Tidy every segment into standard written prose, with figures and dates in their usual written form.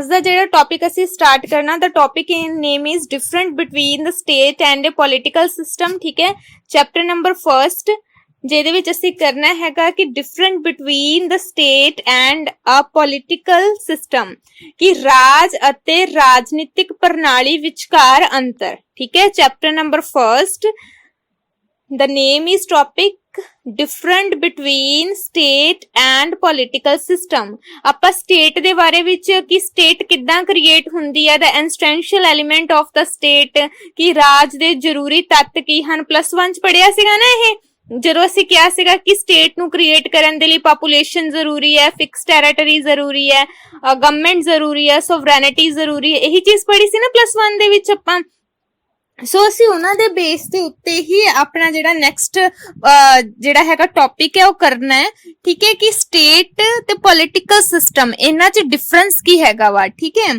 ਅੱਜ ਦਾ ਜਿਹੜਾ ਟੌਪਿਕ ਅਸੀਂ ਸਟਾਰਟ ਕਰਨਾ, ਦਾ topic in name is different between the state and a political system. ਠੀਕ ਹੈ, ਚੈਪਟਰ ਨੰਬਰ 1 ਜਿਹਦੇ ਵਿੱਚ ਅਸੀਂ ਕਰਨਾ ਹੈਗਾ ਕਿ different between the state and a political system, ਕਿ ਰਾਜ ਅਤੇ ਰਾਜਨੀਤਿਕ ਪ੍ਰਣਾਲੀ ਵਿਚਕਾਰ ਅੰਤਰ। ਠੀਕ ਹੈ, chapter number 1, the name is topic different between state and political system। ਆਪਾਂ state ਦੇ ਬਾਰੇ ਵਿੱਚ ਕਿ state ਕਿੱਦਾਂ ਕ੍ਰੀਏਟ ਹੁੰਦੀ ਹੈ, the essential element of the state, ਕਿ ਰਾਜ ਦੇ ਜ਼ਰੂਰੀ ਤੱਤ ਕੀ ਹਨ। +1 ਚ ਪੜਿਆ ਸੀਗਾ ਨਾ ਇਹ, ਜਦੋਂ ਅਸੀਂ ਕਿਹਾ ਸੀਗਾ ਕਿ ਸਟੇਟ ਨੂੰ ਕ੍ਰੀਏਟ ਕਰਨ ਦੇ ਲਈ ਪਾਪੂਲੇਸ਼ਨ ਜ਼ਰੂਰੀ ਹੈ, ਫਿਕਸ ਟੈਰੀਟਰੀ ਜ਼ਰੂਰੀ ਹੈ, ਗਵਰਨਮੈਂਟ ਜ਼ਰੂਰੀ ਹੈ, ਸੋਵਰੈਨਿਟੀ ਜ਼ਰੂਰੀ ਹੈ। ਇਹੀ ਚੀਜ਼ ਪੜ੍ਹੀ ਸੀ ਨਾ +1 ਦੇ ਵਿੱਚ ਆਪਾਂ। ਸੋ ਅਸੀਂ ਉਹਨਾਂ ਦੇ ਬੇਸ ਦੇ ਉੱਤੇ ਹੀ ਆਪਣਾ ਜਿਹੜਾ ਨੈਕਸਟ ਜਿਹੜਾ ਹੈਗਾ ਟੌਪਿਕ ਹੈ ਉਹ ਕਰਨਾ ਹੈ। ਠੀਕ ਹੈ, ਕਿ ਸਟੇਟ ਤੇ ਪੋਲੀਟੀਕਲ ਸਿਸਟਮ ਇਹਨਾਂ 'ਚ ਡਿਫਰੈਂਸ ਕੀ ਹੈਗਾ ਵਾ। ਠੀਕ ਹੈ,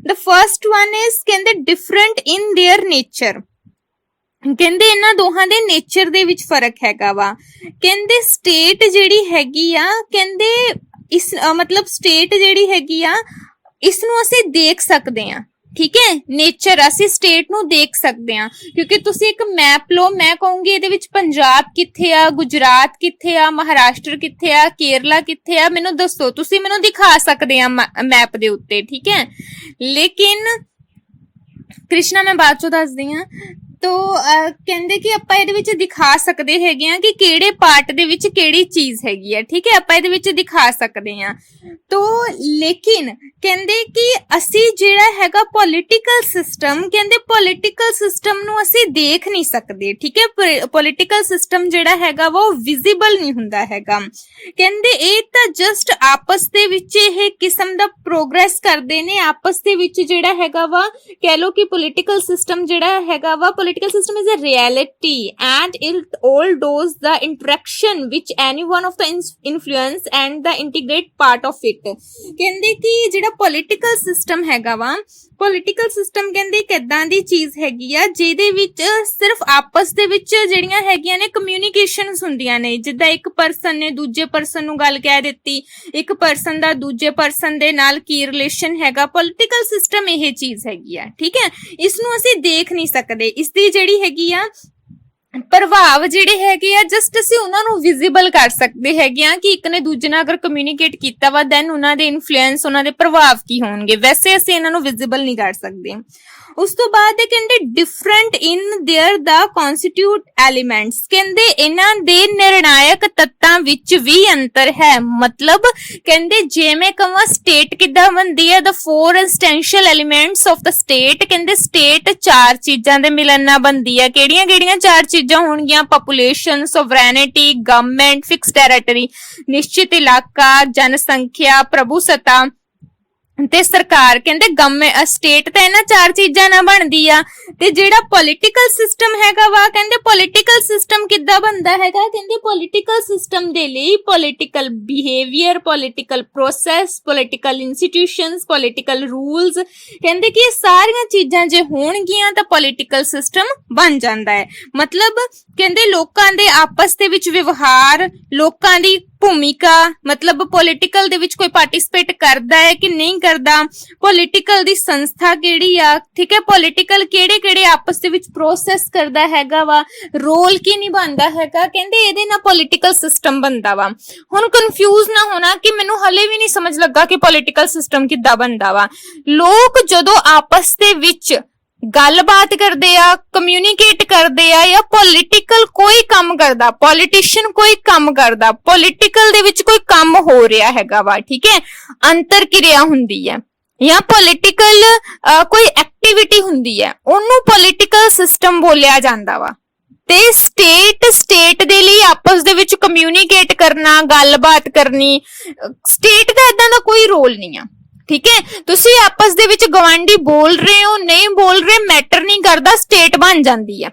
ਦ ਫਰਸਟ ਵਨ ਇਜ਼ ਕਹਿੰਦੇ ਡਿਫਰੈਂਟ ਇਨ देयर ਨੇਚਰ। ਕਹਿੰਦੇ ਇਹਨਾਂ ਦੋਹਾਂ ਦੇ ਨੇਚਰ ਦੇ ਵਿੱਚ ਫਰਕ ਹੈਗਾ ਵਾ। ਕਹਿੰਦੇ ਸਟੇਟ ਜਿਹੜੀ ਹੈਗੀ ਆ, ਕਹਿੰਦੇ ਇਸ ਮਤਲਬ ਸਟੇਟ ਜਿਹੜੀ ਹੈਗੀ ਆ ਇਸ ਨੂੰ ਅਸੀਂ ਦੇਖ ਸਕਦੇ ਆ। ਠੀਕ ਹੈ, ਨੇਚਰ ਅਸੀਂ ਸਟੇਟ ਨੂੰ ਦੇਖ ਸਕਦੇ ਹਾਂ, ਕਿਉਂਕਿ ਤੁਸੀਂ ਇੱਕ ਮੈਪ ਲਓ, ਮੈਂ ਕਹੂੰਗੀ ਇਹਦੇ ਵਿੱਚ ਪੰਜਾਬ ਕਿੱਥੇ ਆ, ਗੁਜਰਾਤ ਕਿੱਥੇ ਆ, ਮਹਾਰਾਸ਼ਟਰ ਕਿੱਥੇ ਆ, ਕੇਰਲਾ ਕਿੱਥੇ ਆ, ਮੈਨੂੰ ਦੱਸੋ, ਤੁਸੀਂ ਮੈਨੂੰ ਦਿਖਾ ਸਕਦੇ ਆ ਮੈਪ ਦੇ ਉੱਤੇ। ਠੀਕ ਹੈ, ਲੇਕਿਨ ਕ੍ਰਿਸ਼ਨਾ ਮੈਂ ਬਾਅਦ ਚੋਂ ਦੱਸਦੀ ਹਾਂ। ਤੋ ਕਹਿੰਦੇ ਕਿ ਆਪਾਂ ਇਹਦੇ ਵਿੱਚ ਦਿਖਾ ਸਕਦੇ ਹੈਗੇ ਆ ਕਿ ਕਿਹੜੇ ਪਾਰਟ ਦੇ ਵਿੱਚ ਕਿਹੜੀ ਚੀਜ਼ ਹੈਗੀ ਆ। ਠੀਕ ਹੈ, ਆਪਾਂ ਇਹਦੇ ਵਿੱਚ ਦਿਖਾ ਸਕਦੇ ਆ। ਤੋ ਲੇਕਿਨ ਕਹਿੰਦੇ ਕਿ ਅਸੀਂ ਜਿਹੜਾ ਹੈਗਾ ਪੋਲੀਟੀਕਲ ਸਿਸਟਮ, ਕਹਿੰਦੇ ਪੋਲੀਟੀਕਲ ਸਿਸਟਮ ਨੂੰ ਅਸੀਂ ਦੇਖ ਨਹੀਂ ਸਕਦੇ। ਠੀਕ ਹੈ, ਪੋਲੀਟੀਕਲ ਸਿਸਟਮ ਜਿਹੜਾ ਹੈਗਾ ਵਾ ਉਹ ਵਿਜ਼ੀਬਲ ਨਹੀਂ ਹੁੰਦਾ ਹੈਗਾ। ਕਹਿੰਦੇ ਇਹ ਤਾਂ ਜਸਟ ਆਪਸ ਦੇ ਵਿੱਚ ਇਹ ਕਿਸਮ ਦਾ ਪ੍ਰੋਗਰੈਸ ਕਰਦੇ ਨੇ, ਆਪਸ ਦੇ ਵਿੱਚ ਜਿਹੜਾ ਹੈਗਾ ਵਾ ਕਹਿ ਲਓ ਕਿ ਪੋਲੀਟੀਕਲ ਸਿਸਟਮ ਜਿਹੜਾ ਹੈਗਾ ਵਾ, political system is a reality and it all does the interaction which any one of the influence and the integrate part of it। ਕਹਿੰਦੇ ਕਿ ਜਿਹੜਾ political system ਹੈਗਾ ਵਾ, ਪੋਲੀਟੀਕਲ ਸਿਸਟਮ ਕਹਿੰਦੇ ਇੱਕ ਏਦਾਂ ਦੀ ਚੀਜ਼ ਹੈਗੀ ਆ ਜਿਹਦੇ ਵਿੱਚ ਸਿਰਫ ਆਪਸ ਦੇ ਵਿੱਚ ਜਿਹੜੀਆਂ ਹੈਗੀਆਂ ਨੇ ਕਮਿਊਨੀਕੇਸ਼ਨਸ ਹੁੰਦੀਆਂ ਨੇ। ਜਿੱਦਾਂ ਇੱਕ ਪਰਸਨ ਨੇ ਦੂਜੇ ਪਰਸਨ ਨੂੰ ਗੱਲ ਕਹਿ ਦਿੱਤੀ, ਇੱਕ ਪਰਸਨ ਦਾ ਦੂਜੇ ਪਰਸਨ ਦੇ ਨਾਲ ਕੀ ਰਿਲੇਸ਼ਨ ਹੈਗਾ, ਪੋਲੀਟੀਕਲ ਸਿਸਟਮ ਇਹ ਚੀਜ਼ ਹੈਗੀ ਆ। ਠੀਕ ਹੈ, ਇਸ ਨੂੰ ਅਸੀਂ ਦੇਖ ਨਹੀਂ ਸਕਦੇ। ਇਸ ਦੀ ਜਿਹੜੀ ਹੈਗੀ ਆ ਪ੍ਰਭਾਵ ਜਿਹੜੇ ਹੈਗੇ ਆ ਜਸਟ ਅਸੀਂ ਉਹਨਾਂ ਨੂੰ ਵਿਜ਼ੀਬਲ ਕਰ ਸਕਦੇ ਹੈਗੇ ਆ ਕਿ ਇੱਕ ਨੇ ਦੂਜੇ ਨਾਲ ਅਗਰ ਕਮਿਊਨੀਕੇਟ ਕੀਤਾ ਵਾ ਦੈਨ ਉਹਨਾਂ ਦੇ ਇਨਫਲੂਐਂਸ, ਉਹਨਾਂ ਦੇ ਪ੍ਰਭਾਵ ਕੀ ਹੋਣਗੇ। ਵੈਸੇ ਅਸੀਂ ਇਹਨਾਂ ਨੂੰ ਵਿਜ਼ੀਬਲ ਨਹੀਂ ਕਰ ਸਕਦੇ। ਉਸ ਤੋਂ ਬਾਅਦ ਕਹਿੰਦੇ different in there the constitute elements. ਕਹਿੰਦੇ ਇਹਨਾਂ ਦੇ ਨਿਰਣਾਇਕ ਤੱਤਾਂ ਵਿੱਚ ਵੀ ਅੰਤਰ ਹੈ। ਮਤਲਬ ਕਹਿੰਦੇ ਜੇ ਮੈਂ ਕਹਾਂ ਸਟੇਟ ਕਿੱਦਾਂ ਬਣਦੀ ਹੈ, the 4 essential elements of the state। ਕਹਿੰਦੇ ਸਟੇਟ 4 ਚੀਜ਼ਾਂ ਦੇ ਮਿਲਣ ਨਾਲ ਬਣਦੀ ਹੈ। ਕਿਹੜੀਆਂ ਕਿਹੜੀਆਂ 4 ਚੀਜ਼ਾਂ ਹੋਣਗੀਆਂ? ਪਾਪੂਲੇਸ਼ਨ, ਸੋਵਰੈਨਿਟੀ, ਗਵਰਨਮੈਂਟ, ਫਿਕਸ ਟੈਰੀਟਰੀ, ਨਿਸ਼ਚਿਤ ਇਲਾਕਾ, ਜਨਸੰਖਿਆ, ਪ੍ਰਭੂਸੱਤਾ ਤੇ ਸਰਕਾਰ। ਕਹਿੰਦੇ ਸਟੇਟ ਤਾਂ ਇਹਨਾਂ 4 ਚੀਜ਼ਾਂ ਨਾਲ ਬਣਦੀ ਆ। ਤੇ ਜਿਹੜਾ ਪੋਲੀਟੀਕਲ ਸਿਸਟਮ ਹੈਗਾ ਵਾ, ਕਹਿੰਦੇ ਪੋਲੀਟੀਕਲ ਸਿਸਟਮ ਕਿੱਦਾਂ ਬਣਦਾ ਹੈਗਾ? ਕਹਿੰਦੇ ਪੋਲੀਟੀਕਲ ਸਿਸਟਮ ਦੇ ਲਈ political behaviour, political process, political institutions, political rules, ਕਹਿੰਦੇ ਕਿ ਇਹ ਸਾਰੀਆਂ ਚੀਜ਼ਾਂ ਜੇ ਹੋਣਗੀਆਂ ਤਾਂ ਪੋਲੀਟੀਕਲ ਸਿਸਟਮ ਬਣ ਜਾਂਦਾ ਹੈ। ਮਤਲਬ ਕਹਿੰਦੇ ਲੋਕਾਂ ਦੇ ਆਪਸ ਦੇ ਵਿੱਚ ਵਿਵਹਾਰ, ਲੋਕਾਂ ਦੀ ਭੂਮਿਕਾ, ਮਤਲਬ ਪੋਲੀਟੀਕਲ ਦੇ ਵਿੱਚ ਕੋਈ ਪਾਰਟਿਸਿਪੇਟ ਕਰਦਾ ਹੈ ਕਿ ਨਹੀਂ ਕਰਦਾ, ਪੋਲੀਟੀਕਲ ਦੀ ਸੰਸਥਾ ਕਿਹੜੀ ਆ। ਠੀਕ ਹੈ, ਪੋਲੀਟੀਕਲ ਕਿਹੜੇ ਆਪਸ ਦੇ ਵਿੱਚ ਪ੍ਰੋਸੈਸ ਕਰਦਾ ਹੈਗਾ ਵਾ, ਰੋਲ ਕੀ ਨਿਭਾਉਂਦਾ ਹੈਗਾ। ਕਹਿੰਦੇ ਇਹਦੇ ਨਾਲ ਪੋਲੀਟੀਕਲ ਸਿਸਟਮ ਬਣਦਾ ਵਾ। ਹੁਣ ਕਨਫਿਊਜ਼ ਨਾ ਹੋਣਾ ਕਿ ਮੈਨੂੰ ਹਲੇ ਵੀ ਨਹੀਂ ਸਮਝ ਲੱਗਾ ਕਿ ਪੋਲੀਟੀਕਲ ਸਿਸਟਮ ਕਿੱਦਾਂ ਬਣਦਾ ਵਾ। ਲੋਕ ਜਦੋਂ ਆਪਸ ਦੇ ਵਿੱਚ ਗੱਲਬਾਤ ਕਰਦੇ ਆ, ਕਮਿਊਨੀਕੇਟ ਕਰਦੇ ਆ, ਜਾਂ ਪੋਲੀਟੀਕਲ ਕੋਈ ਕੰਮ ਕਰਦਾ, ਪੋਲੀਟੀਸ਼ੀਅਨ ਕੋਈ ਕੰਮ ਕਰਦਾ, ਪੋਲੀਟੀਕਲ ਦੇ ਵਿੱਚ ਕੋਈ ਕੰਮ ਹੋ ਰਿਹਾ ਹੈਗਾ ਵਾ। ਠੀਕ ਹੈ, ਅੰਤਰ ਕਿਰਿਆ ਹੁੰਦੀ ਹੈ ਜਾਂ ਪੋਲੀਟੀਕਲ ਕੋਈ ਐਕਟੀਵਿਟੀ ਹੁੰਦੀ ਹੈ, ਉਹਨੂੰ ਪੋਲੀਟੀਕਲ ਸਿਸਟਮ ਬੋਲਿਆ ਜਾਂਦਾ ਵਾ। ਤੇ ਸਟੇਟ ਦੇ ਲਈ ਆਪਸ ਦੇ ਵਿੱਚ ਕਮਿਊਨੀਕੇਟ ਕਰਨਾ, ਗੱਲਬਾਤ ਕਰਨੀ, ਸਟੇਟ ਦਾ ਏਦਾਂ ਦਾ ਕੋਈ ਰੋਲ ਨਹੀਂ ਆ। ਠੀਕ ਹੈ, ਤੁਸੀਂ ਆਪਸ ਦੇ ਵਿੱਚ ਗਵਾਂਢੀ ਬੋਲ ਰਹੇ ਹੋ, ਨਹੀਂ ਬੋਲ ਰਹੇ, ਮੈਟਰ ਨਹੀਂ ਕਰਦਾ, ਸਟੇਟ ਬਣ ਜਾਂਦੀ ਹੈ।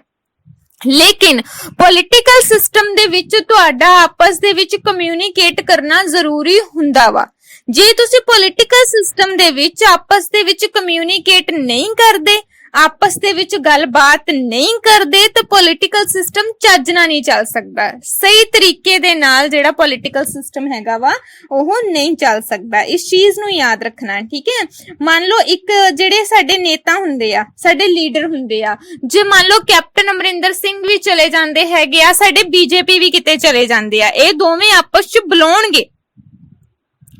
ਲੇਕਿਨ ਪੋਲੀਟੀਕਲ ਸਿਸਟਮ ਦੇ ਵਿੱਚ ਤੁਹਾਡਾ ਆਪਸ ਦੇ ਵਿੱਚ ਕਮਿਊਨੀਕੇਟ ਕਰਨਾ ਜ਼ਰੂਰੀ ਹੁੰਦਾ ਵਾ। ਜੇ ਤੁਸੀਂ ਪੋਲੀਟੀਕਲ ਸਿਸਟਮ ਦੇ ਵਿੱਚ ਆਪਸ ਦੇ ਵਿੱਚ ਕਮਿਊਨੀਕੇਟ ਨਹੀਂ ਕਰਦੇ, ਆਪਸ ਦੇ ਵਿੱਚ ਗੱਲਬਾਤ ਨਹੀਂ ਕਰਦੇ ਤਾਂ ਪੋਲੀਟੀਕਲ ਸਿਸਟਮ ਚੱਜ ਨਾਲ ਨਹੀਂ ਚੱਲ ਸਕਦਾ। ਸਹੀ ਤਰੀਕੇ ਦੇ ਨਾਲ ਜਿਹੜਾ ਪੋਲੀਟੀਕਲ ਸਿਸਟਮ ਹੈਗਾ ਵਾ ਉਹ ਨਹੀਂ ਚੱਲ ਸਕਦਾ। ਇਸ ਚੀਜ਼ ਨੂੰ ਯਾਦ ਰੱਖਣਾ, ਠੀਕ ਹੈ। ਮੰਨ ਲਓ ਇੱਕ ਜਿਹੜੇ ਸਾਡੇ ਨੇਤਾ ਹੁੰਦੇ ਆ, ਸਾਡੇ ਲੀਡਰ ਹੁੰਦੇ ਆ, ਜੇ ਮੰਨ ਲਓ ਕੈਪਟਨ ਅਮਰਿੰਦਰ ਸਿੰਘ ਵੀ ਚਲੇ ਜਾਂਦੇ ਹੈਗੇ ਆ, ਸਾਡੇ ਬੀਜੇਪੀ ਵੀ ਕਿਤੇ ਚਲੇ ਜਾਂਦੇ ਆ, ਇਹ ਦੋਵੇਂ ਆਪਸ ਚ ਬੁਲਾਉਣਗੇ,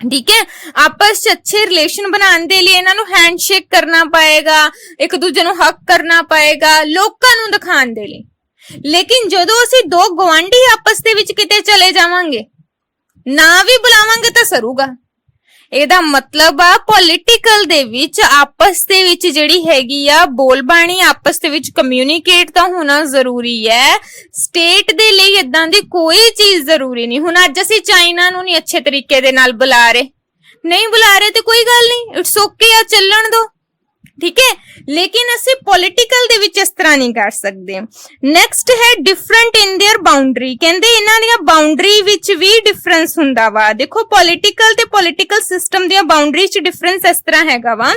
ठीक है। आपस च अच्छे रिलेशन बनाने के लिए इन्हां नूं हैंडशेक करना पाएगा, एक दूजे नूं हक करना पाएगा लोकां नूं दिखाने दे लई। लेकिन जदों असीं दो गवांढी आपस दे विच किते चले जावांगे, ना भी बुलावांगे तां सरूगा। ਇਹਦਾ ਮਤਲਬ ਆ ਪੋਲੀਟੀਕਲ ਦੇ ਵਿੱਚ ਆਪਸ ਦੇ ਵਿੱਚ ਜਿਹੜੀ ਹੈਗੀ ਆ ਬੋਲਬਾਣੀ, ਆਪਸ ਦੇ ਵਿੱਚ ਕਮਿਊਨੀਕੇਟ ਤਾਂ ਹੋਣਾ ਜ਼ਰੂਰੀ ਹੈ। ਸਟੇਟ ਦੇ ਲਈ ਇਦਾਂ ਦੀ ਕੋਈ ਚੀਜ਼ ਜ਼ਰੂਰੀ ਨਹੀਂ। ਹੁਣ ਅੱਜ ਅਸੀਂ ਚਾਈਨਾ ਨੂੰ ਨਹੀਂ ਅੱਛੇ ਤਰੀਕੇ ਦੇ ਨਾਲ ਬੁਲਾ ਰਹੇ, ਨਹੀਂ ਬੁਲਾ ਰਹੇ ਤੇ ਕੋਈ ਗੱਲ ਨਹੀਂ, ਇਟਸ ਓਕੇ ਆ, ਚੱਲਣ ਦੋ, ठीक है। लेकिन ਅਸੀਂ पॉलिटिकल ਦੇ ਵਿੱਚ ਇਸ ਤਰ੍ਹਾਂ ਨਹੀਂ ਕਰ ਸਕਦੇ। ਨੈਕਸਟ ਹੈ ਡਿਫਰੈਂਟ ਇਨ देयर ਬਾਉਂਡਰੀ। ਕਹਿੰਦੇ ਇਹਨਾਂ ਦੀਆਂ ਬਾਉਂਡਰੀ ਵਿੱਚ ਵੀ ਡਿਫਰੈਂਸ ਹੁੰਦਾ ਵਾ। ਦੇਖੋ ਪੋਲੀਟੀਕਲ ਤੇ ਪੋਲੀਟੀਕਲ ਸਿਸਟਮ ਦੀਆਂ ਬਾਉਂਡਰੀ 'ਚ ਡਿਫਰੈਂਸ ਇਸ ਤਰ੍ਹਾਂ ਹੈਗਾ ਵਾ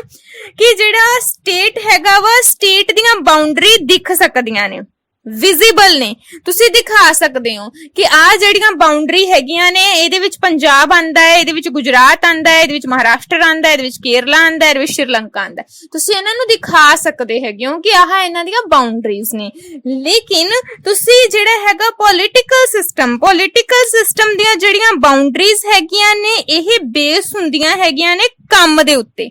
ਕਿ ਜਿਹੜਾ ਸਟੇਟ ਹੈਗਾ ਵਾ, ਸਟੇਟ ਦੀਆਂ ਬਾਉਂਡਰੀ ਦਿਖ ਸਕਦੀਆਂ ਨੇ, ਵਿਜ਼ੀਬਲ ਨੇ, ਤੁਸੀਂ ਦਿਖਾ ਸਕਦੇ ਹੋ ਕਿ ਆ ਜਿਹੜੀਆਂ ਬਾਉਂਡਰੀ ਹੈਗੀਆਂ ਨੇ, ਇਹਦੇ ਵਿੱਚ ਪੰਜਾਬ ਆਂਦਾ ਹੈ, ਇਹਦੇ ਵਿੱਚ ਗੁਜਰਾਤ ਆਂਦਾ ਹੈ, ਇਹਦੇ ਵਿੱਚ ਮਹਾਰਾਸ਼ਟਰ ਆਂਦਾ ਹੈ, ਇਹਦੇ ਵਿੱਚ ਕੇਰਲਾ ਆਂਦਾ ਹੈ, ਇਹਦੇ ਵਿੱਚ ਸ਼੍ਰੀਲੰਕਾ ਆਂਦਾ ਹੈ। ਤੁਸੀਂ ਇਹਨਾਂ ਨੂੰ ਦਿਖਾ ਸਕਦੇ ਹੈਗੇ ਹੋ ਕਿ ਆਹ ਇਹਨਾਂ ਦੀਆਂ ਬਾਉਂਡਰੀਜ਼ ਨੇ। ਲੇਕਿਨ ਤੁਸੀਂ ਜਿਹੜਾ ਹੈਗਾ ਪੋਲੀਟੀਕਲ ਸਿਸਟਮ ਦੀਆਂ ਜਿਹੜੀਆਂ ਬਾਉਂਡਰੀਜ਼ ਹੈਗੀਆਂ ਨੇ, ਇਹ ਬੇਸ ਹੁੰਦੀਆਂ ਹੈਗੀਆਂ ਨੇ ਕੰਮ ਦੇ ਉੱਤੇ।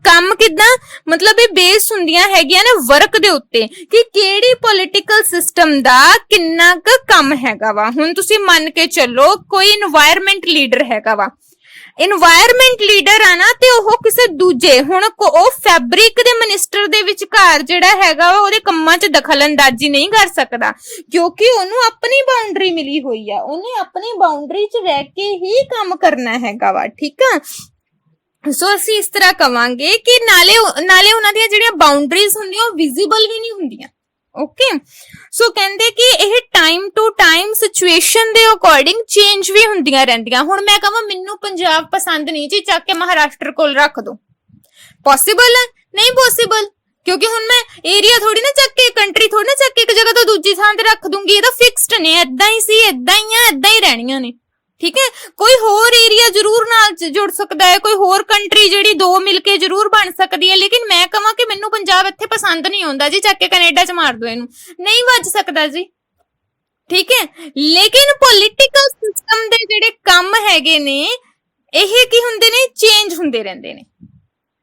ਕੰਮ ਕਿਦਾਂ ਮਤਲਬ ਇਹ ਬੇਸ ਹੁੰਦੀਆਂ ਹੈਗੀਆਂ ਨੇ ਵਰਕ ਦੇ ਉੱਤੇ ਕਿ ਕਿਹੜੀ ਪੋਲੀਟੀਕਲ ਸਿਸਟਮ ਦਾ ਕਿੰਨਾ ਕੁ ਕੰਮ ਹੈਗਾ ਵਾ। ਹੁਣ ਤੁਸੀਂ ਮੰਨ ਕੇ ਚੱਲੋ ਕੋਈ এনवायरमेंट ਲੀਡਰ ਹੈਗਾ ਵਾ, এনवायरमेंट ਲੀਡਰ ਆ ਨਾ, ਤੇ ਉਹ ਕਿਸੇ ਦੂਜੇ, ਹੁਣ ਉਹ ਫੈਬਰਿਕ ਦੇ ਮਿਨਿਸਟਰ ਦੇ ਵਿਚਕਾਰ ਜਿਹੜਾ ਹੈਗਾ ਵਾ ਉਹਦੇ ਕੰਮਾਂ 'ਚ ਦਖਲਅੰਦਾਜ਼ੀ ਨਹੀਂ ਕਰ ਸਕਦਾ, ਕਿਉਂਕਿ ਉਹਨੂੰ ਆਪਣੀ ਬਾਉਂਡਰੀ ਮਿਲੀ ਹੋਈ ਆ, ਉਹਨੇ ਆਪਣੀ ਬਾਉਂਡਰੀ 'ਚ ਰਹਿ ਕੇ ਹੀ ਕੰਮ ਕਰਨਾ ਹੈਗਾ ਵਾ, ਠੀਕ ਆ। ਸੋ ਅਸੀਂ ਇਸ ਤਰ੍ਹਾਂ ਕਵਾਂਗੇ ਕਿ ਨਾਲੇ ਉਹਨਾਂ ਦੀਆਂ ਜਿਹੜੀਆਂ ਬਾਉਂਡਰੀਜ਼ ਹੁੰਦੀਆਂ ਉਹ ਵਿਜ਼ੀਬਲ ਵੀ ਨਹੀਂ ਹੁੰਦੀਆਂ। ਓਕੇ, ਸੋ ਕਹਿੰਦੇ ਕਿ ਇਹ ਟਾਈਮ ਟੂ ਟਾਈਮ ਸਿਚੁਏਸ਼ਨ ਦੇ ਅਕੋਰਡਿੰਗ ਚੇਂਜ ਵੀ ਹੁੰਦੀਆਂ ਰਹਿੰਦੀਆਂ। ਹੁਣ ਮੈਂ ਕਹਾਂ ਮੈਨੂੰ ਪੰਜਾਬ ਪਸੰਦ ਨਹੀਂ ਜੀ, ਚੱਕ ਕੇ ਮਹਾਰਾਸ਼ਟਰ ਕੋਲ ਰੱਖ ਦੋ, ਪੋਸੀਬਲ ਹੈ? ਨਹੀਂ ਪੋਸੀਬਲ, ਕਿਉਂਕਿ ਹੁਣ ਮੈਂ ਏਰੀਆ ਥੋੜੀ ਨਾ ਚੱਕ ਕੇ, ਕੰਟਰੀ ਥੋੜੀ ਨਾ ਚੱਕ ਕੇ ਇੱਕ ਜਗ੍ਹਾ ਤੋਂ ਦੂਜੀ ਥਾਂ ਤੇ ਰੱਖ ਦੂੰਗੀ। ਇਹ ਤਾਂ ਫਿਕਸਡ ਨੇ, ਏਦਾਂ ਹੀ ਸੀ, ਏਦਾਂ ਹੀ ਆ, ਏਦਾਂ ਹੀ ਰਹਿਣੀਆਂ ਨੇ, ਠੀਕ ਹੈ। ਕੋਈ ਹੋਰ ਏਰੀਆ ਜ਼ਰੂਰ ਨਾਲ ਜੁੜ ਸਕਦਾ ਹੈ, ਕੋਈ ਹੋਰ ਕੰਟਰੀ ਜਿਹੜੀ ਦੋ ਮਿਲ ਕੇ ਜ਼ਰੂਰ ਬਣ ਸਕਦੀ ਹੈ, ਲੇਕਿਨ ਮੈਂ ਕਹਾਂ ਕਿ ਮੈਨੂੰ ਪੰਜਾਬ ਇੱਥੇ ਪਸੰਦ ਨਹੀਂ ਆਉਂਦਾ ਜੀ, ਚੱਕ ਕੇ ਕੈਨੇਡਾ 'ਚ ਮਾਰ ਦੋ ਇਹਨੂੰ, ਨਹੀਂ ਵੱਜ ਸਕਦਾ ਜੀ, ਠੀਕ ਹੈ। ਲੇਕਿਨ ਪੋਲੀਟੀਕਲ ਸਿਸਟਮ ਦੇ ਜਿਹੜੇ ਕੰਮ ਹੈਗੇ ਨੇ ਇਹ ਕੀ ਹੁੰਦੇ ਨੇ, ਚੇਂਜ ਹੁੰਦੇ ਰਹਿੰਦੇ ਨੇ,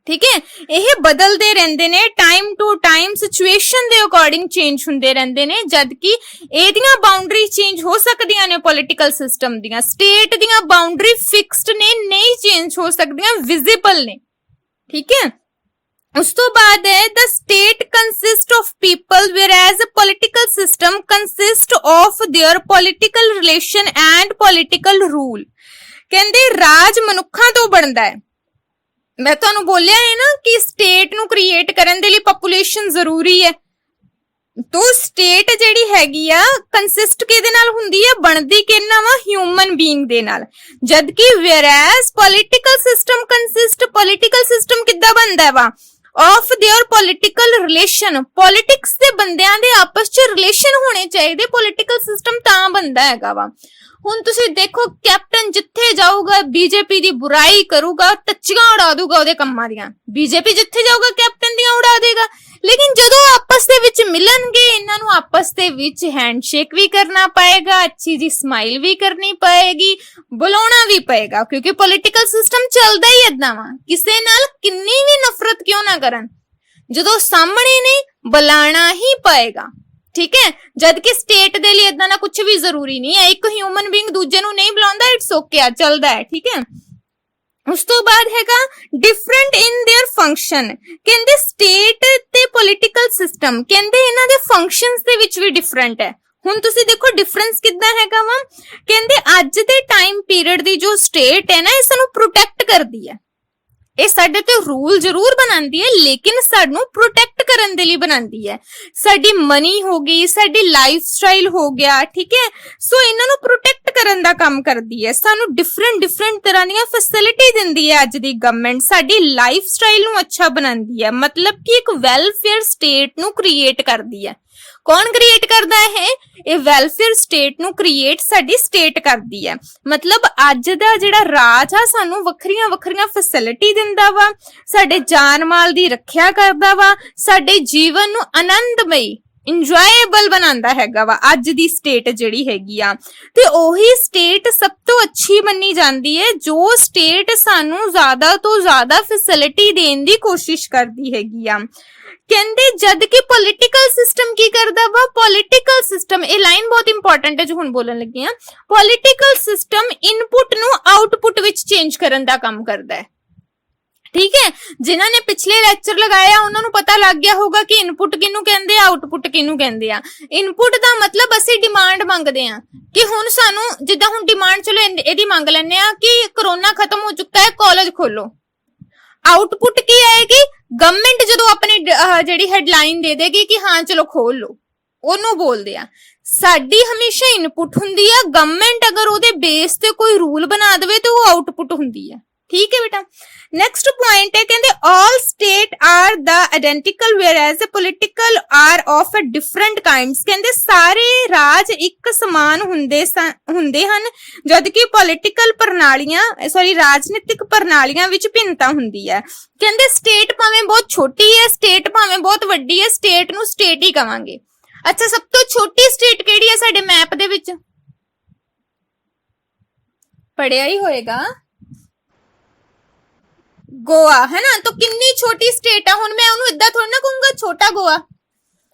ਠੀਕ ਹੈ। ਇਹ ਬਦਲਦੇ ਰਹਿੰਦੇ ਨੇ, ਟਾਈਮ ਟੂ ਟਾਈਮ ਸਿਚੁਏਸ਼ਨ ਦੇ ਅਕੋਰਡਿੰਗ ਚੇਂਜ ਹੁੰਦੇ ਰਹਿੰਦੇ ਨੇ, ਜਦ ਕਿ ਇਹਦੀਆਂ ਬਾਉਂਡਰੀ ਚੇਂਜ ਹੋ ਸਕਦੀਆਂ ਨੇ ਪੋਲੀਟੀਕਲ ਸਿਸਟਮ ਦੀਆਂ। ਸਟੇਟ ਦੀਆਂ ਬਾਉਂਡਰੀ ਫਿਕਸਡ ਨੇ, ਨਹੀਂ ਚੇਂਜ ਹੋ ਸਕਦੀਆਂ, ਵਿਜ਼ੀਬਲ ਨੇ, ਠੀਕ ਹੈ। ਉਸ ਤੋਂ ਬਾਅਦ ਹੈ the state consists of people whereas a political system consists of their political relation and political rule। ਕਹਿੰਦੇ ਰਾਜ ਮਨੁੱਖਾਂ ਤੋਂ ਬਣਦਾ ਹੈ। ਮੈਂ ਤੁਹਾਨੂੰ ਬੋਲਿਆ ਹੈ ਨਾ ਕਿ ਸਟੇਟ ਨੂੰ ਕ੍ਰੀਏਟ ਕਰਨ ਦੇ ਲਈ ਪੋਪੂਲੇਸ਼ਨ ਜ਼ਰੂਰੀ ਹੈ, ਤੋ ਸਟੇਟ ਜਿਹੜੀ ਹੈਗੀ ਆ ਕੰਸਿਸਟ ਕਿਹਦੇ ਨਾਲ ਹੁੰਦੀ ਹੈ, ਬਣਦੀ ਕਿਹਨਾਂ ਵਾ, ਹਿਊਮਨ ਬੀਇੰਗ ਦੇ ਨਾਲ। ਜਦ ਕਿ whereas ਪੋਲੀਟੀਕਲ ਸਿਸਟਮ ਕਿੱਦਾਂ ਬਣਦਾ ਵਾ, of their political relation। Politics ਦੇ ਬੰਦਿਆਂ ਦੇ ਆਪਸ 'ਚ ਰਿਲੇਸ਼ਨ ਹੋਣੇ ਚਾਹੀਦੇ, ਪੋਲੀਟੀਕਲ ਸਿਸਟਮ ਤਾਂ ਬਣਦਾ ਹੈਗਾ ਵਾ। ਹੁਣ ਤੁਸੀਂ ਦੇਖੋ ਕੈਪਟਨ ਜਿੱਥੇ ਜਾਊਗਾ ਬੀਜੇਪੀ ਦੀ ਬੁਰਾਈ ਕਰੂਗਾ, ਟੱਚੀਆਂ ਉਡਾ ਦੂਗਾ ਉਹਦੇ ਕੰਮਾਂ ਦੀਆਂ, ਬੀਜੇਪੀ ਜਿੱਥੇ ਜਾਊਗਾ ਕੈਪਟਨ ਦੀਆਂ ਉਡਾ ਦੇਗਾ। ਲੇਕਿਨ ਜਦੋਂ ਆਪਸ ਦੇ ਵਿੱਚ ਮਿਲਣਗੇ, ਇਹਨਾਂ ਨੂੰ ਆਪਸ ਦੇ ਵਿੱਚ ਹੈਂਡਸ਼ੇਕ ਵੀ ਕਰਨਾ ਪਏਗਾ, ਅੱਛੀ ਜੀ ਸਮਾਈਲ ਵੀ ਕਰਨੀ ਪਏਗੀ, ਬੁਲਾਉਣਾ ਵੀ ਪਏਗਾ, ਕਿਉਂਕਿ ਪੋਲੀਟੀਕਲ ਸਿਸਟਮ ਚੱਲਦਾ ਹੀ ਏਦਾਂ ਵਾ। ਕਿਸੇ ਨਾਲ ਕਿੰਨੀ ਵੀ ਨਫ਼ਰਤ ਕਿਉਂ ਨਾ ਕਰਨ, ਜਦੋਂ ਸਾਹਮਣੇ ਨੇ ਬੁਲਾਣਾ ਹੀ ਪਏਗਾ, ਠੀਕ ਹੈ। ਜਦ ਕਿ ਸਟੇਟ ਦੇ ਲਈ ਏਦਾਂ ਦਾ ਕੁਝ ਵੀ ਜ਼ਰੂਰੀ ਨਹੀਂ ਹੈ, ਇੱਕ ਹਿਊਮਨ ਬੀਇੰਗ ਦੂਜੇ ਨੂੰ ਨਹੀਂ ਬੁਲਾਉਂਦਾ, ਇਟਸ ਓਕੇ ਆ, ਚੱਲਦਾ ਹੈ, ਠੀਕ ਹੈ। ਉਸ ਤੋਂ ਬਾਅਦ ਹੈਗਾ ਡਿਫਰੈਂਟ ਇਨ देयर ਫੰਕਸ਼ਨ। ਕਹਿੰਦੇ ਸਟੇਟ ਤੇ ਪੋਲੀਟੀਕਲ ਸਿਸਟਮ, ਕਹਿੰਦੇ ਇਹਨਾਂ ਦੇ ਫੰਕਸ਼ਨਸ ਦੇ ਵਿੱਚ ਵੀ ਡਿਫਰੈਂਟ ਹੈ। ਹੁਣ ਤੁਸੀਂ ਦੇਖੋ ਡਿਫਰੈਂਸ ਕਿੱਦਾਂ ਹੈਗਾ ਵਾ। ਕਹਿੰਦੇ ਅੱਜ ਦੇ ਟਾਈਮ ਪੀਰੀਅਡ ਦੀ ਜੋ ਸਟੇਟ ਹੈ ਨਾ, ਇਹ ਸਾਨੂੰ ਪ੍ਰੋਟੈਕਟ ਕਰਦੀ ਹੈ, ਇਹ ਸਾਡੇ ਤੇ ਰੂਲ ਜ਼ਰੂਰ ਬਣਾਉਂਦੀ ਹੈ, ਲੇਕਿਨ ਸਾਨੂੰ ਪ੍ਰੋਟੈਕਟ ਕਰਨ ਦੇ ਲਈ ਬਣਾਉਂਦੀ ਹੈ। ਸਾਡੀ ਮਨੀ ਹੋ ਗਈ, ਸਾਡੀ ਲਾਈਫ ਸਟਾਈਲ ਹੋ ਗਿਆ, ਠੀਕ ਹੈ। ਸੋ ਇਹਨਾਂ ਨੂੰ ਪ੍ਰੋਟੈਕਟ ਕਰਨ ਦਾ ਕੰਮ ਕਰਦੀ ਹੈ, ਸਾਨੂੰ ਡਿਫਰੈਂਟ ਤਰ੍ਹਾਂ ਦੀਆਂ ਫੈਸਿਲਿਟੀ ਦਿੰਦੀ ਹੈ ਅੱਜ ਦੀ ਗਵਰਨਮੈਂਟ, ਸਾਡੀ ਲਾਈਫ ਸਟਾਈਲ ਨੂੰ ਅੱਛਾ ਬਣਾਉਂਦੀ ਹੈ, ਮਤਲਬ ਕਿ ਇੱਕ ਵੈਲਫੇਅਰ ਸਟੇਟ ਨੂੰ ਕ੍ਰੀਏਟ ਕਰਦੀ ਹੈ। ਕੌਣ ਕ੍ਰੀਏਟ ਕਰਦਾ ਹੈ? ਇਹ ਵੈਲਫੇਅਰ ਸਟੇਟ ਨੂੰ ਕ੍ਰੀਏਟ ਸਾਡੀ ਸਟੇਟ ਕਰਦੀ ਹੈ। ਮਤਲਬ ਅੱਜ ਦਾ ਜਿਹੜਾ ਰਾਜ ਆ ਸਾਨੂੰ ਵੱਖਰੀਆਂ ਫੈਸਿਲਿਟੀ ਦਿੰਦਾ ਵਾ, ਸਾਡੇ ਜਾਨ ਮਾਲ ਦੀ ਰੱਖਿਆ ਕਰਦਾ ਵਾ, ਸਾਡੇ ਜੀਵਨ ਨੂੰ ਆਨੰਦਮਈ ਇੰਜੋਏਬਲ ਬਣਾਉਂਦਾ ਹੈਗਾ ਵਾ ਅੱਜ ਦੀ ਸਟੇਟ ਜਿਹੜੀ ਹੈਗੀ ਆ। ਤੇ ਉਹੀ ਸਟੇਟ ਸਭ ਤੋਂ ਅੱਛੀ ਮੰਨੀ ਜਾਂਦੀ ਹੈ ਜੋ ਸਟੇਟ ਸਾਨੂੰ ਜ਼ਿਆਦਾ ਤੋਂ ਜ਼ਿਆਦਾ ਫੈਸਿਲਿਟੀ ਦੇਣ ਦੀ ਕੋਸ਼ਿਸ਼ ਕਰਦੀ ਹੈਗੀ ਆ। ਕਹਿੰਦੇ ਜਦ ਕਿ ਪੋਲਿਟੀਕਲ ਸਿਸਟਮ ਕੀ ਕਰਦਾ ਵਾ? ਪੋਲਿਟੀਕਲ ਸਿਸਟਮ, ਇਹ ਲਾਈਨ ਬਹੁਤ ਇੰਪੋਰਟੈਂਟ ਹੈ ਜੋ ਹੁਣ ਬੋਲਣ ਲੱਗੇ ਆ। ਪੋਲਿਟੀਕਲ ਸਿਸਟਮ ਇਨਪੁਟ ਨੂੰ ਆਊਟਪੁੱਟ ਵਿੱਚ ਚੇਂਜ ਕਰਨ ਦਾ ਕੰਮ ਕਰਦਾ ਹੈ, ਠੀਕ ਹੈ। ਜਿਨ੍ਹਾਂ ਨੇ ਪਿਛਲੇ ਲੈਕਚਰ ਲਗਾਇਆ ਉਹਨਾਂ ਨੂੰ ਪਤਾ ਲੱਗ ਗਿਆ ਹੋਊਗਾ ਕਿ ਇਨਪੁਟ ਕਿਹਨੂੰ ਕਹਿੰਦੇ ਆ, ਆਊਟਪੁੱਟ ਕਿਹਨੂੰ ਕਹਿੰਦੇ ਆ। ਇਨਪੁਟ ਦਾ ਮਤਲਬ ਅਸੀਂ ਡਿਮਾਂਡ ਮੰਗਦੇ ਆ ਕਿ ਹੁਣ ਸਾਨੂੰ, ਜਿੱਦਾਂ ਹੁਣ ਡਿਮਾਂਡ ਚਲੋ ਇਹਦੀ ਮੰਗ ਲੈਂਦੇ ਆ ਕਿ ਕਰੋਨਾ ਖਤਮ ਹੋ ਚੁੱਕਾ ਹੈ, ਕਾਲਜ ਖੋਲੋ। ਆਊਟਪੁੱਟ ਕੀ ਆਏਗੀ? ਗਵਰਨਮੈਂਟ ਜਦੋਂ ਆਪਣੀ ਜਿਹੜੀ ਹੈਡਲਾਈਨ ਦੇ ਦੇਗੀ ਕਿ ਹਾਂ ਚਲੋ ਖੋਲ ਲੋ, ਉਹਨੂੰ ਬੋਲਦੇ ਆ। ਸਾਡੀ ਹਮੇਸ਼ਾ ਇਨਪੁਟ ਹੁੰਦੀ ਆ, ਗਵਰਨਮੈਂਟ ਅਗਰ ਉਹਦੇ ਬੇਸ ਤੇ ਕੋਈ ਰੂਲ ਬਣਾ ਦੇਵੇ ਤੇ ਉਹ ਆਊਟਪੁੱਟ ਹੁੰਦੀ ਆ, ਠੀਕ ਹੈ ਬੇਟਾ। ਨੈਕਸਟ ਪੁਆਇੰਟ ਹੈ, ਕਹਿੰਦੇ all state are the identical whereas the political are of a different kinds। ਕਹਿੰਦੇ ਸਾਰੇ ਰਾਜ ਇੱਕ ਸਮਾਨ ਹੁੰਦੇ ਹਨ ਜਦ ਕਿ ਪੋਲਿਟੀਕਲ ਰਾਜਨੀਤਿਕ ਪ੍ਰਣਾਲੀਆਂ ਵਿੱਚ ਭਿੰਨਤਾ ਹੁੰਦੀ ਹੈ। ਕਹਿੰਦੇ ਸਟੇਟ ਭਾਵੇਂ ਬਹੁਤ ਛੋਟੀ ਹੈ, ਸਟੇਟ ਭਾਵੇਂ ਬਹੁਤ ਵੱਡੀ ਹੈ, ਸਟੇਟ ਨੂੰ ਸਟੇਟ ਹੀ ਕਵਾਂਗੇ। ਅੱਛਾ, ਸਭ ਤੋਂ ਛੋਟੀ ਸਟੇਟ ਕਿਹੜੀ ਹੈ ਸਾਡੇ ਮੈਪ ਦੇ ਵਿੱਚ? ਪੜਿਆ ਹੀ ਹੋਏਗਾ, गोवा है ना। तो कितनी छोटी स्टेट है, हुण मैं उन्होंने इदा थोड़ी ना कहूंगा छोटा गोवा,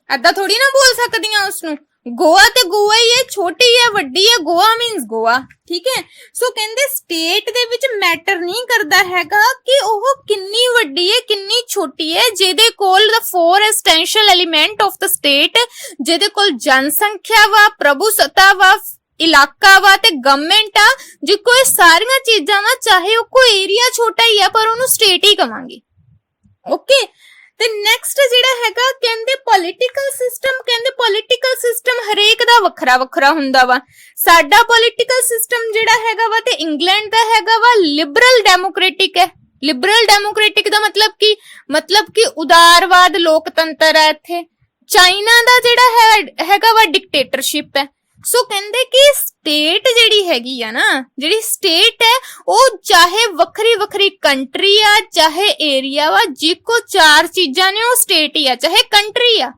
इदा थोड़ी ना बोल सकती हां उसनू। गोवा ते गोवा ही है, छोटी है वड्डी है, गोवा मीन्स गोवा, ठीक है। सो कहंदे स्टेट दे विच मैटर नहीं करदा हैगा कि ओह कितनी वड्डी है कितनी छोटी है। जेदे कोल the four essential element of the state, जेदे कोल जनसंख्या वा, प्रभुसत्ता वा, इलाका वा ते गवर्नमेंट आ, जे कोई सारियां चीजां वा, चाहे वो कोई एरिया छोटा ही है पर उन्होंने स्टेट ही कवांगे, ओके। ते नेक्स्ट जिहड़ा हैगा कहंदे पॉलिटिकल सिस्टम, कहंदे पॉलिटिकल सिस्टम हरेक दा वखरा हुंदा वा। साडा पॉलिटिकल सिस्टम जिहड़ा हैगा वा ते इंग्लैंड दा हैगा वा लिबरल डेमोक्रेटिक है। लिबरल डेमोक्रेटिक दा मतलब कि उदारवाद लोकतंत्र है इत्थे। चाइना दा जिहड़ा हैगा वा डिक्टेटरशिप है। सो कहंदे कि स्टेट जिहड़ी हैगी आ ना, जिहड़ी स्टेट है वो चाहे वखरी कंट्री आ चाहे एरिया वा, जिको चार चीजां ने वो स्टेट ही आ चाहे कंट्री आ,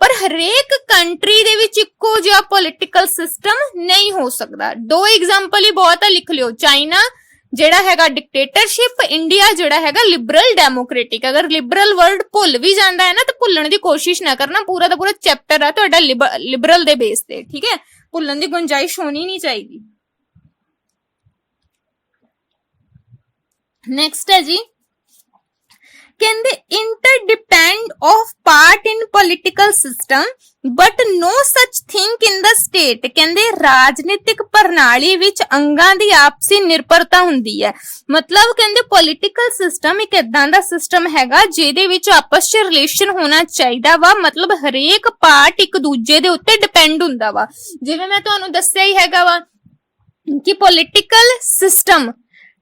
पर हरेक कंट्री दे विच इक्को जिहा पॉलिटिकल सिस्टम नहीं हो सकदा। दो एग्जांपल ही बहुत है, लिख लियो। चाइना ਜਿਹੜਾ ਹੈਗਾ ਡਿਕਟੇਟਰਸ਼ਿਪ, ਇੰਡੀਆ ਜਿਹੜਾ ਹੈਗਾ ਲਿਬਰਲ ਡੈਮੋਕ੍ਰੈਟਿਕ। ਅਗਰ ਲਿਬਰਲ ਵਰਡ ਭੁੱਲ ਵੀ ਜਾਂਦਾ ਹੈ ਨਾ ਤਾਂ ਭੁੱਲਣ ਦੀ ਕੋਸ਼ਿਸ਼ ਨਾ ਕਰਨਾ, ਪੂਰਾ ਦਾ ਪੂਰਾ ਚੈਪਟਰ ਆ ਤੁਹਾਡਾ ਲਿਬਰਲ ਦੇ ਬੇਸ ਤੇ, ਠੀਕ ਹੈ। ਭੁੱਲਣ ਦੀ ਗੁੰਜਾਇਸ਼ ਹੋਣੀ ਨਹੀਂ ਚਾਹੀਦੀ। ਨੈਕਸਟ ਹੈ ਜੀ, ਕਹਿੰਦੇ interdepend of part in political system but no such thing in the state। ਕਹਿੰਦੇ ਰਾਜਨੀਤਿਕ ਪ੍ਰਣਾਲੀ ਵਿੱਚ ਅੰਗਾਂ ਦੀ ਆਪਸੀ ਨਿਰਭਰਤਾ ਹੁੰਦੀ ਹੈ। ਮਤਲਬ ਕਹਿੰਦੇ ਪੋਲਿਟੀਕਲ ਸਿਸਟਮ ਇੱਕ ਏਦਾਂ ਦਾ ਸਿਸਟਮ ਹੈਗਾ ਜਿਹਦੇ ਵਿੱਚ ਆਪਸ 'ਚ ਰਿਲੇਸ਼ਨ ਹੋਣਾ ਚਾਹੀਦਾ ਵਾ। ਮਤਲਬ ਹਰੇਕ ਪਾਰਟ ਇੱਕ ਦੂਜੇ ਦੇ ਉੱਤੇ ਡਿਪੈਂਡ ਹੁੰਦਾ ਵਾ। ਜਿਵੇਂ ਮੈਂ ਤੁਹਾਨੂੰ ਦੱਸਿਆ ਹੀ ਹੈਗਾ ਵਾ ਕਿ ਪੋਲਿਟੀਕਲ ਸਿਸਟਮ,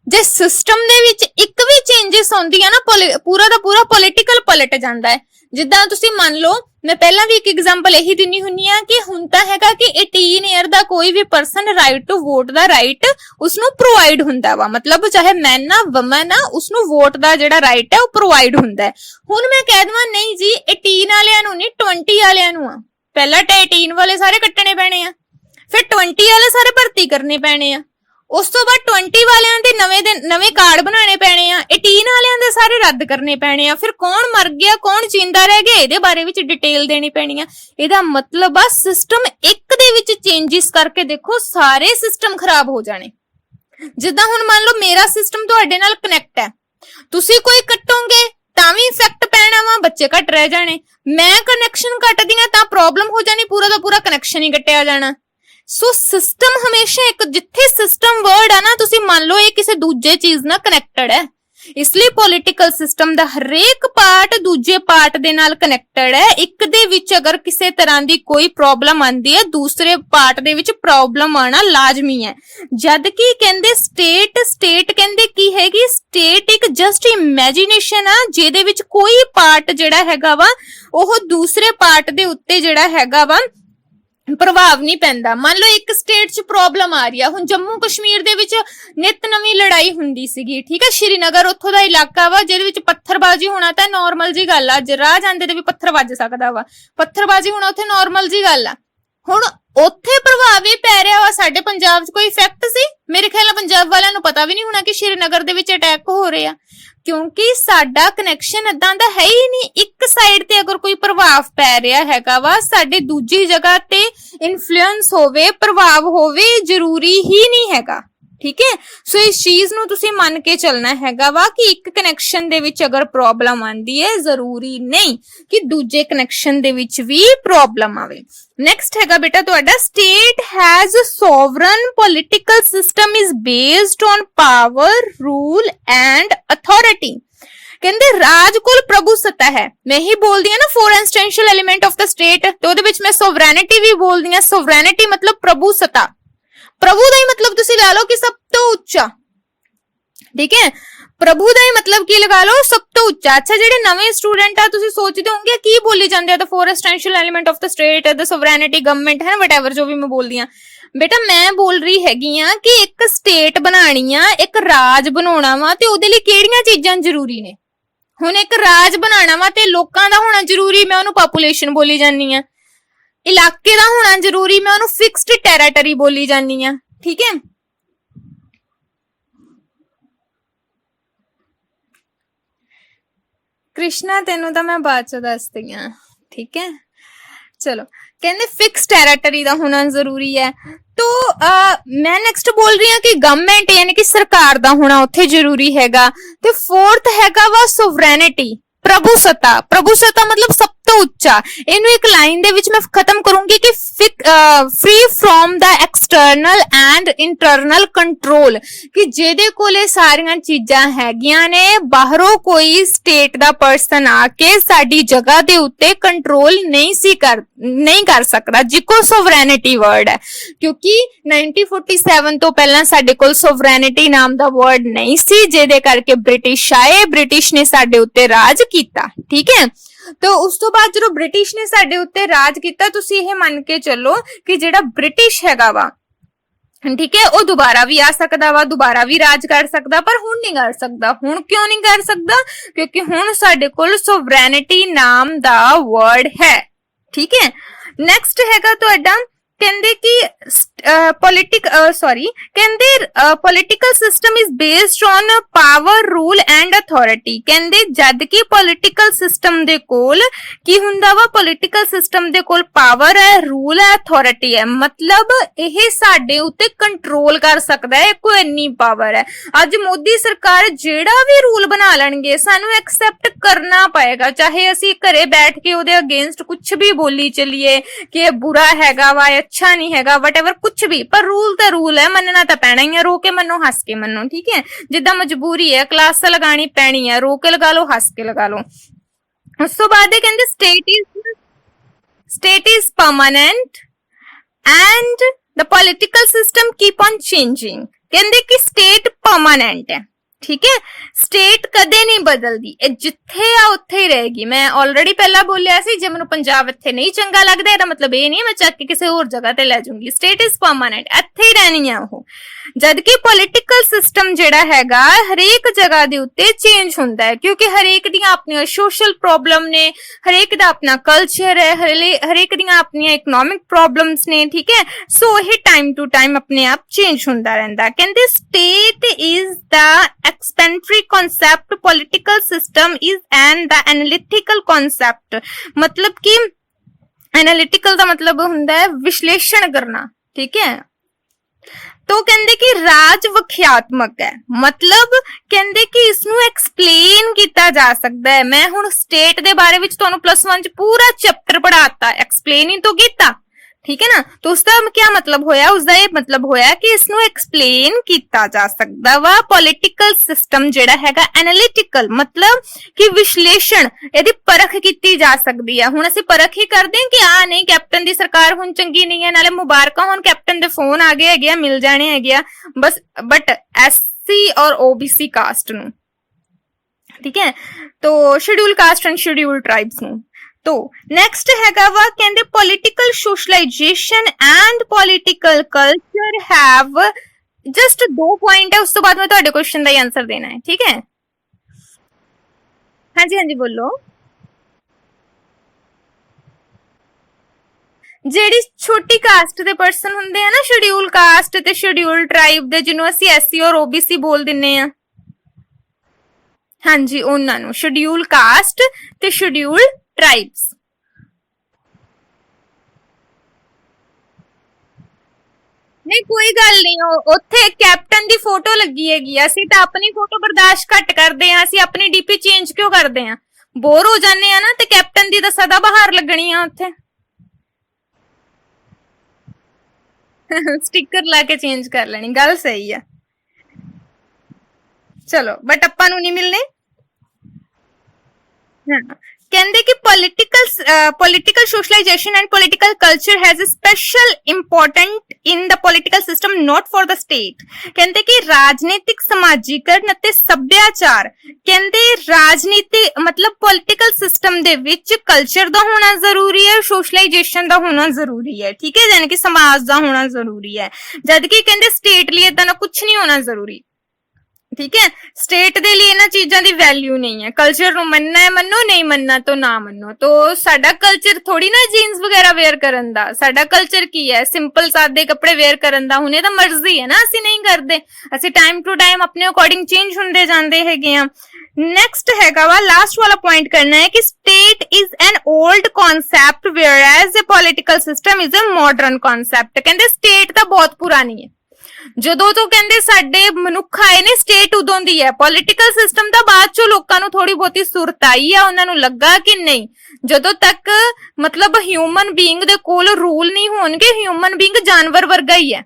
ਜੇ ਸਿਸਟਮ ਦੇ ਵਿੱਚ ਇੱਕ ਵੀ ਚੇਂਜਸ ਆਉਂਦੀ ਆ ਨਾ, ਪੂਰਾ ਦਾ ਪੂਰਾ ਪੋਲਿਟੀਕਲ ਪਲਟ ਜਾਂਦਾ ਹੈ। ਜਿੱਦਾਂ ਤੁਸੀਂ ਮੰਨ ਲਓ, ਮੈਂ ਪਹਿਲਾਂ ਵੀ ਇੱਕ ਐਗਜ਼ਾਮਪਲ ਇਹੀ ਦਿੰਨੀ ਹੁੰਨੀ ਆ ਕਿ ਹੁਣ ਤਾਂ ਹੈਗਾ ਕਿ 18 ਈਅਰ ਦਾ ਕੋਈ ਵੀ ਪਰਸਨ ਰਾਈਟ ਟੂ ਵੋਟ ਦਾ ਰਾਈਟ ਉਸਨੂੰ ਪ੍ਰੋਵਾਈਡ ਹੁੰਦਾ ਵਾ। ਮਤਲਬ ਚਾਹੇ ਮੈਨ ਆ ਵਮਨ ਆ, ਉਸਨੂੰ ਵੋਟ ਦਾ ਜਿਹੜਾ ਰਾਈਟ ਹੈ ਉਹ ਪ੍ਰੋਵਾਈਡ ਹੁੰਦਾ ਹੈ। ਹੁਣ ਮੈਂ ਕਹਿ ਦਵਾਂ ਨਹੀਂ ਜੀ 18 ਵਾਲਿਆਂ ਨੂੰ ਨਹੀਂ 20 ਵਾਲਿਆਂ ਨੂੰ ਆ, ਪਹਿਲਾਂ ਤਾਂ 18 ਵਾਲੇ ਸਾਰੇ ਕੱਟਣੇ ਪੈਣੇ ਆ, ਫਿਰ 20 ਵਾਲੇ ਸਾਰੇ ਭਰਤੀ ਕਰਨੇ ਪੈਣੇ ਆ, ਉਸ ਤੋਂ ਬਾਅਦ 20 ਵਾਲਿਆਂ ਦੇ ਨਵੇਂ ਕਾਰਡ ਬਣਾਉਣੇ ਪੈਣੇ ਆ, 18 ਵਾਲਿਆਂ ਦੇ ਸਾਰੇ ਰੱਦ ਕਰਨੇ ਪੈਣੇ ਆ, ਫਿਰ ਕੌਣ ਮਰ ਗਿਆ ਕੌਣ ਜਿੰਦਾ ਰਹਿ ਗਿਆ ਇਹਦੇ ਬਾਰੇ ਵਿੱਚ ਡਿਟੇਲ ਦੇਣੀ ਪੈਣੀ ਆ। ਇਹਦਾ ਮਤਲਬ ਆ ਸਿਸਟਮ ਇੱਕ ਦੇ ਵਿੱਚ ਚੇਂਜਸ ਕਰਕੇ ਦੇਖੋ ਸਾਰੇ ਸਿਸਟਮ ਖਰਾਬ ਹੋ ਜਾਣੇ। ਜਿੱਦਾਂ ਹੁਣ ਮੰਨ ਲਓ ਮੇਰਾ ਸਿਸਟਮ ਤੁਹਾਡੇ ਨਾਲ ਕਨੈਕਟ ਹੈ, ਤੁਸੀਂ ਕੋਈ ਕੱਟੋਗੇ ਤਾਂ ਵੀ ਇਫੈਕਟ ਪੈਣਾ ਵਾ, ਬੱਚੇ ਘੱਟ ਰਹਿ ਜਾਣੇ। ਮੈਂ ਕਨੈਕਸ਼ਨ ਕੱਟਦੀ ਆ ਤਾਂ ਪ੍ਰੋਬਲਮ ਹੋ ਜਾਣੀ, ਪੂਰਾ ਦਾ ਪੂਰਾ ਕਨੈਕਸ਼ਨ ਹੀ ਕੱਟਿਆ ਜਾਣਾ। ਸੋ ਸਿਸਟਮ ਹਮੇਸ਼ਾ ਇੱਕ, ਜਿੱਥੇ ਸਿਸਟਮ ਵਰਡ ਆ ਨਾ, ਤੁਸੀਂ ਮੰਨ ਲਓ ਇਹ ਕਿਸੇ ਦੂਜੇ ਚੀਜ਼ ਨਾਲ ਕਨੈਕਟਡ ਹੈ, इसलिए पॉलिटिकल सिस्टम ਦਾ ਹਰੇਕ ਪਾਰਟ ਦੂਜੇ ਪਾਰਟ ਦੇ ਨਾਲ ਕਨੈਕਟਡ ਹੈ। ਇੱਕ ਦੇ ਵਿੱਚ ਅਗਰ ਕਿਸੇ ਤਰ੍ਹਾਂ ਦੀ ਕੋਈ ਪ੍ਰੋਬਲਮ ਆਂਦੀ ਹੈ ਦੂਸਰੇ ਪਾਰਟ ਦੇ ਵਿੱਚ ਪ੍ਰੋਬਲਮ ਆਣਾ ਲਾਜ਼ਮੀ ਹੈ। ਜਦ ਕਿ ਕਹਿੰਦੇ ਸਟੇਟ ਕਹਿੰਦੇ ਕੀ ਹੈਗੀ, ਸਟੇਟ ਇੱਕ ਜਸਟ ਇਮੇਜਿਨੇਸ਼ਨ ਆ ਜਿਹਦੇ ਵਿੱਚ ਕੋਈ ਪਾਰਟ ਜਿਹੜਾ ਹੈਗਾ ਵਾ ਉਹ ਦੂਸਰੇ ਪਾਰਟ ਦੇ ਉੱਤੇ ਜਿਹੜਾ ਹੈਗਾ ਵਾ ਪ੍ਰਭਾਵ ਨਹੀਂ ਪੈਂਦਾ। ਮੰਨ ਲਓ ਇੱਕ ਸਟੇਟ 'ਚ ਪ੍ਰੋਬਲਮ ਆ ਰਹੀ ਆ, ਹੁਣ ਜੰਮੂ ਕਸ਼ਮੀਰ ਦੇ ਵਿੱਚ ਨਿਤ ਨਵੀਂ ਲੜਾਈ ਹੁੰਦੀ ਸੀਗੀ, ਠੀਕ ਹੈ। ਸ਼੍ਰੀਨਗਰ ਉੱਥੋਂ ਦਾ ਇਲਾਕਾ ਵਾ ਜਿਹਦੇ ਵਿੱਚ ਪੱਥਰਬਾਜ਼ੀ ਹੋਣਾ ਤਾਂ ਨਾਰਮਲ ਜੀ ਗੱਲ ਆ, ਅੱਜ ਰਾਹ ਜਾਂਦੇ ਤੇ ਵੀ ਪੱਥਰ ਵੱਜ ਸਕਦਾ ਵਾ, ਪੱਥਰਬਾਜ਼ੀ ਹੋਣਾ ਉੱਥੇ ਨਾਰਮਲ ਜੀ ਗੱਲ ਆ। ਹੁਣ ਉੱਥੇ ਪ੍ਰਭਾਵ ਇਹ ਪੈ ਰਿਹਾ ਵਾ, ਸਾਡੇ ਪੰਜਾਬ 'ਚ ਕੋਈ ਇਫੈਕਟ ਸੀ? ਮੇਰੇ ਖਿਆਲ ਨਾਲ ਪੰਜਾਬ ਵਾਲਿਆਂ ਨੂੰ ਪਤਾ ਵੀ ਨਹੀਂ ਹੋਣਾ ਕਿ ਸ਼੍ਰੀਨਗਰ ਦੇ ਵਿੱਚ ਅਟੈਕ ਹੋ ਰਹੇ ਆ, ਕਿਉਂਕਿ ਸਾਡਾ ਕਨੈਕਸ਼ਨ ਇਦਾਂ ਦਾ ਹੈ ਹੀ ਨਹੀਂ। ਇੱਕ ਸਾਈਡ ਤੇ ਅਗਰ ਕੋਈ ਪ੍ਰਭਾਵ ਪੈ ਰਿਹਾ ਹੈਗਾ ਵਾ, ਸਾਡੇ ਦੂਜੀ ਜਗ੍ਹਾ ਤੇ ਇਨਫਲੂਐਂਸ ਹੋਵੇ, ਪ੍ਰਭਾਵ ਹੋਵੇ, ਜ਼ਰੂਰੀ ਹੀ ਨਹੀਂ ਹੈਗਾ, ਠੀਕ ਹੈ। ਸੋ ਇਸ ਚੀਜ਼ ਨੂੰ ਤੁਸੀਂ ਮੰਨ ਕੇ ਚੱਲਣਾ ਹੈਗਾ ਵਾ ਕਿ ਇੱਕ ਕਨੈਕਸ਼ਨ ਦੇ ਵਿੱਚ ਅਗਰ ਪ੍ਰੋਬਲਮ ਆਂਦੀ ਹੈ ਜ਼ਰੂਰੀ ਨਹੀਂ ਕਿ ਦੂਜੇ ਕਨੈਕਸ਼ਨ ਦੇ ਵਿੱਚ ਵੀ ਪ੍ਰੋਬਲਮ ਆਵੇ। ਨੈਕਸਟ ਹੈਗਾ ਬੇਟਾ ਤੁਹਾਡਾ, state has sovereign political system is based on power, rule and authority. ਕਹਿੰਦੇ ਰਾਜ ਕੋਲ ਪ੍ਰਭੂ ਸੱਤਾ ਹੈ। ਮੈਂ ਹੀ ਬੋਲਦੀ ਆ ਨਾ 4 essential element of the state, ਤੇ ਉਹਦੇ ਵਿੱਚ ਮੈਂ ਸੋਵਰੈਨਿਟੀ ਵੀ ਬੋਲਦੀ ਆ। ਸੋਵਰੈਨਿਟੀ ਮਤਲਬ ਪ੍ਰਭੂ ਸੱਤਾ, ਪ੍ਰਭੂ ਦਾ ਹੀ ਮਤਲਬ ਤੁਸੀਂ ਲਾ ਲਓ ਕਿ ਸਭ ਤੋਂ ਉੱਚਾ, ਠੀਕ ਹੈ। ਪ੍ਰਭੂ ਦਾ ਹੀ ਮਤਲਬ ਕੀ ਲਗਾ ਲਓ, ਸਭ ਤੋਂ ਉੱਚਾ। ਅੱਛਾ, ਜਿਹੜੇ ਨਵੇਂ ਸਟੂਡੈਂਟ ਆ ਤੁਸੀਂ ਸੋਚਦੇ ਹੋਵੋਗੇ ਕੀ ਬੋਲੀ ਜਾਂਦੇ ਆ, ਤਾਂ 4 essential element of the state, the sovereignty, government ਹੈ, ਵਟਐਵਰ ਜੋ ਵੀ ਮੈਂ ਬੋਲਦੀ ਆ। ਬੇਟਾ ਮੈਂ ਬੋਲ ਰਹੀ ਹੈਗੀ ਆ ਕਿ ਇੱਕ ਸਟੇਟ ਬਣਾਣੀ ਆ, ਇੱਕ ਰਾਜ ਬਣਾਉਣਾ ਵਾ, ਤੇ ਉਹਦੇ ਲਈ ਕਿਹੜੀਆਂ ਚੀਜ਼ਾਂ ਜ਼ਰੂਰੀ ਨੇ। ਹੁਣ ਇੱਕ ਰਾਜ ਬਣਾਉਣਾ ਵਾ ਤੇ ਲੋਕਾਂ ਦਾ ਹੋਣਾ ਜ਼ਰੂਰੀ, ਮੈਂ ਉਹਨੂੰ ਪਾਪੂਲੇਸ਼ਨ ਬੋਲੀ ਜਾਂਦੀ ਆ। ਇਲਾਕੇ ਦਾ ਹੋਣਾ ਜ਼ਰੂਰੀ, ਮੈਂ ਉਹਨੂੰ ਫਿਕਸਡ ਟੈਰੀਟਰੀ ਬੋਲੀ ਜਾਂਦੀ ਆ, ਠੀਕ ਹੈ। ਕ੍ਰਿਸ਼ਨਾ ਤੈਨੂੰ ਤਾਂ ਮੈਂ ਬਾਅਦ ਚ ਦੱਸਦੀ ਆ, ਠੀਕ ਹੈ। ਚਲੋ, ਕਹਿੰਦੇ ਫਿਕਸ ਟੈਰੀਟਰੀ ਦਾ ਹੋਣਾ ਜ਼ਰੂਰੀ ਹੈ। तो मैं नेक्स्ट बोल रही हूँ कि गवर्नमेंट यानी कि सरकार दा होना उत्थे जरूरी हैगा। ते फोर्थ हैगा वा सोवरेनिटी, प्रभु सत्ता मतलब सब तो उच्चा। इनू एक लाइन दे विच मैं खत्म करूंगी कि free from the external and internal control, कि जेदे कोले सारियां चीजां हैगियां ने, बाहरों कोई स्टेट दा पर्सन आके साडी जगह दे उत्ते कंट्रोल नहीं कर सकदा, जिको सोवरेनिटी वर्ड है। क्योंकि 1947 तो पहला साडे कोल सोवरेनिटी नाम दा वर्ड नहीं सी, जेदे करके ब्रिटिश आए, ब्रिटिश ने साडे उत्ते राज कीता, ठीक है। तो उस तो बाद जो ब्रिटिश ने साडे उत्ते राज कीता, तुसी ये मन के चलो कि जेड़ा ब्रिटिश हैगा वा, ठीक है, वो दोबारा भी आ सकदा वा, दोबारा भी राज कर सकदा, पर हुण नहीं कर सकदा। हुण क्यों नहीं कर सकदा? क्योंकि हुण साडे कोल सोवरेनिटी नाम दा वर्ड है, ठीक है। नेक्स्ट हैगा तुहाडा कहंदे कि political system is based on power, rule and authority. कहंदे जद कि पॉलिटिकल सिस्टम दे कोल की हुंदा वा, पॉलिटिकल सिस्टम दे कोल पावर है, रूल है, अथॉरिटी है, मतलब यह साडे उत्ते कंट्रोल कर सकदा है, कोई इन्नी पावर है। अज मोदी सरकार जेड़ा भी रूल बना लणगे सानू एक्सेप्ट करना पएगा, चाहे असी घरे बैठ के उहदे अगेंस्ट कुछ भी बोली चलिए कि बुरा हैगा वा, अच्छा नहीं हैगा, वटएवर कुछ भी, पर रूल तो रूल है, मनना तो पैना ही है। रो के मनो, हंस के मनो, ठीक है। जिद्दां मजबूरी है, क्लास लगानी पैनी है, रो के लगा लो, हंस के लगा लो। उस तो बाद कहंदे state is permanent and the political system keep on changing. कहंदे कि स्टेट परमानेंट है, ठीक है, स्टेट कदे नहीं बदलदी, जिथे आ उत्थे ही रहेगी। मैं ऑलरेडी पहला बोलिया सी, जे मैनूं पंजाब इत्थे नहीं चंगा लगदा, इहदा मतलब ये नहीं मैं चक के किसी होर जगह ते लै जाऊंगी। स्टेट इज परमानेंट, इत्थे ही रहनी है ओह। जदकि पॉलिटिकल सिस्टम जिहड़ा हैगा हरेक जगह दे उत्ते चेंज हुंदा है, क्योंकि हरेक दियां अपनियां सोशल प्रॉब्लम ने, हरेक दा अपना कल्चर है, हरेक दियां अपनियां इकोनॉमिक प्रॉब्लम्स ने, ठीक है। सो ये टाइम टू टाइम अपने आप चेंज हुंदा रहिंदा। कहंदे state is the explanatory concept, political system is and the analytical concept. मतलब कि एनालिटिकल का मतलब हुंदा है विश्लेषण करना, ठीक है। तो कहंदे कि राज वख्यात्मक है, मतलब कहंदे कि इसनू एक्सप्लेन किया जा सकता है। मैं हुण स्टेट दे बारे विच तुहानू +1 च पूरा चैप्टर पढ़ाता, एक्सप्लेन ही तो कीता, ठीक है ना। तो उसका क्या मतलब होया, उसका ये मतलब होया कि इसनों एक्सप्लेन किया जा सकता वा पॉलिटिकल सिस्टम जिहड़ा हैगा एनालिटिकल, मतलब कि विश्लेषण यदि परख की जा सकती है। हुण असीं परख ही करदे हैं कि आ नहीं कैप्टन दी सरकार हुण चंगी नहीं है, नाले मुबारकां हुण कैप्टन दे फोन आ गए हैगे, मिल जाने हैगे बस, बट एससी और ओबीसी कास्ट नूं, ठीक है, तो schedule caste and schedule tribes नूं। तो नेक्स्ट हैगा वा कहंदे political socialisation and political culture have, just 2 point है, उस तो बाद में तुहाडे क्वेश्चन दा आंसर देना है, ठीक है। हाँ जी बोलो। ਜਿਹੜੀ ਛੋਟੀ ਕਾਸਟ ਦੇ ਪਰਸਨ ਹੁੰਦੇ ਆ ਨਾ, ਸ਼ਡਿਊਲ ਕਾਸਟ ਤੇ ਸ਼ਡਿਊਲ ਟ੍ਰਾਈਬ ਦੇ, ਜਿਹਨੂੰ ਅਸੀਂ ਐਸਸੀ ਔਰ ਓਬੀਸੀ ਬੋਲ ਦਿੰਨੇ ਆ, ਹਾਂਜੀ ਉਹਨਾਂ ਨੂੰ ਸ਼ਡਿਊਲ ਕਾਸਟ ਤੇ ਸ਼ਡਿਊਲ ਟ੍ਰਾਈਬਸ। ਨਹੀਂ ਕੋਈ ਗੱਲ ਨਹੀਂ, ਉੱਥੇ ਕੈਪਟਨ ਦੀ ਫੋਟੋ ਲੱਗੀ ਹੈਗੀ ਆ, ਅਸੀਂ ਤਾਂ ਆਪਣੀ ਫੋਟੋ ਬਰਦਾਸ਼ਤ ਘੱਟ ਕਰਦੇ ਆ, ਅਸੀਂ ਆਪਣੀ ਡੀਪੀ ਚੇਂਜ ਕਿਉਂ ਕਰਦੇ ਆ, ਬੋਰ ਹੋ ਜਾਂਦੇ ਆ ਨਾ, ਤੇ ਕੈਪਟਨ ਦੀ ਤਾਂ ਸਦਾ ਬਹਾਰ ਲੱਗਣੀ ਆ ਉੱਥੇ। ਸਟicker ਲਾ ਕੇ ਚੇਂਜ ਕਰ ਲੈਣੀ, ਗੱਲ ਸਹੀ ਆ। ਚਲੋ ਬਟ ਆਪਾਂ ਨੂੰ ਨਹੀਂ ਮਿਲਨੇ। ਕਹਿੰਦੇ ਕਿ political socialisation and political culture has a special important in the political system not for the state. ਕਹਿੰਦੇ ਕਿ ਰਾਜਨੀਤਿਕ ਸਮਾਜੀਕਰਨ ਅਤੇ ਸੱਭਿਆਚਾਰ, ਕਹਿੰਦੇ ਰਾਜਨੀਤੀ ਮਤਲਬ ਪੋਲਿਟੀਕਲ ਸਿਸਟਮ ਦੇ ਵਿੱਚ ਕਲਚਰ ਦਾ ਹੋਣਾ ਜ਼ਰੂਰੀ ਹੈ, ਸੋਸ਼ਲਾਈਜੇਸ਼ਨ ਦਾ ਹੋਣਾ ਜ਼ਰੂਰੀ ਹੈ, ਠੀਕ ਹੈ, ਯਾਨੀ ਕਿ ਸਮਾਜ ਦਾ ਹੋਣਾ ਜ਼ਰੂਰੀ ਹੈ, ਜਦ ਕਿ ਕਹਿੰਦੇ ਸਟੇਟ ਲਈ ਇਦਾਂ ਦਾ ਕੁਝ ਨਹੀਂ ਹੋਣਾ ਜ਼ਰੂਰੀ, ठीक है। स्टेट दे लिए इन्हां चीजां दी वैल्यू नहीं है, कल्चर नूं मनना है मनो, नहीं मनना तो ना मनो। तो साडा कल्चर थोड़ी ना जीन्स वगैरह वेयर करन दा, साडा कल्चर की है सिंपल सादे कपड़े वेयर करन दा। हुणे तां मर्जी है ना, असीं नहीं करदे, असीं टाइम टू टाइम अपने अकॉर्डिंग चेंज हुंदे जांदे हैगे आ। नेक्स्ट हैगा वा लास्ट वाला पॉइंट करना है कि state is an old concept whereas a political system is a modern concept. कहंदे स्टेट तां बहुत पुरानी है, ਜਦੋਂ ਤੋਂ ਕਹਿੰਦੇ ਸਾਡੇ ਮਨੁੱਖ ਆਏ ਨੇ ਸਟੇਟ ਉਦੋਂ ਦੀ ਹੈ, ਪੋਲਿਟੀਕਲ ਸਿਸਟਮ ਤਾਂ ਬਾਅਦ ਚੋਂ ਲੋਕਾਂ ਨੂੰ ਥੋੜੀ ਬਹੁਤੀ ਸੁਰਤ ਆਈ ਆ, ਉਹਨਾਂ ਨੂੰ ਲੱਗਾ ਕਿ ਨਹੀਂ, ਜਦੋਂ ਤੱਕ ਮਤਲਬ ਹਿਊਮਨ ਬੀਇੰਗ ਦੇ ਕੋਲ ਰੂਲ ਨਹੀਂ ਹੋਣਗੇ, ਹਿਊਮਨ ਬੀਇੰਗ ਜਾਨਵਰ ਵਰਗਾ ਹੀ ਹੈ।